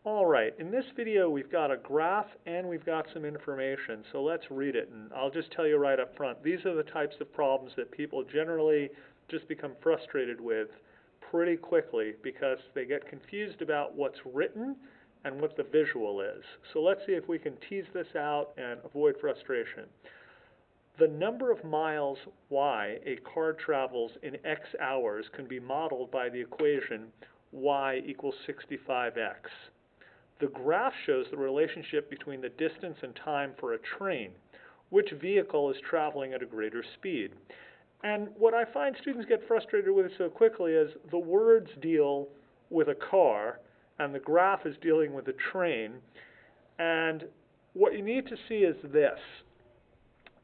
All right, in this video we've got a graph and we've got some information, so let's read it. And I'll just tell you right up front, these are the types of problems that people generally just become frustrated with pretty quickly because they get confused about what's written and what the visual is. So let's see if we can tease this out and avoid frustration. The number of miles y a car travels in x hours can be modeled by the equation y equals 65x. The graph shows the relationship between the distance and time for a train. Which vehicle is traveling at a greater speed? And what I find students get frustrated with so quickly is the words deal with a car and the graph is dealing with a train. And what you need to see is this.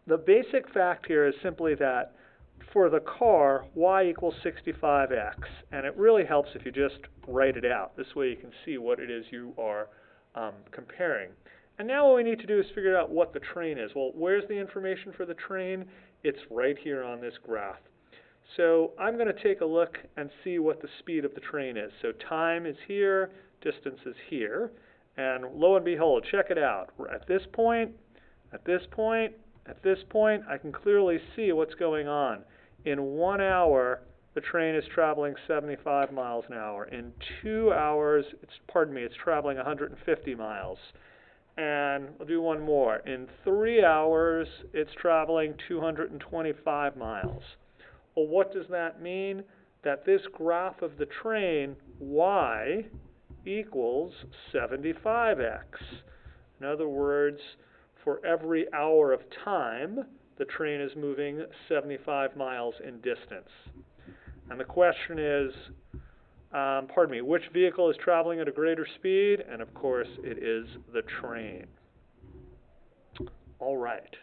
The basic fact here is simply that for the car, y equals 65x, and it really helps if you just write it out. This way you can see what it is you are comparing. And now what we need to do is figure out what the train is. Well, where's the information for the train? It's right here on this graph. So I'm going to take a look and see what the speed of the train is. So time is here, distance is here, and lo and behold, check it out. At this point, at this point, at this point, I can clearly see what's going on. In 1 hour, the train is traveling 75 miles an hour. In 2 hours, it's traveling 150 miles. And I'll do one more. In 3 hours, it's traveling 225 miles. Well, what does that mean? That this graph of the train, y equals 75x. In other words, for every hour of time, the train is moving 75 miles in distance. And the question is, which vehicle is traveling at a greater speed? And of course, it is the train. All right.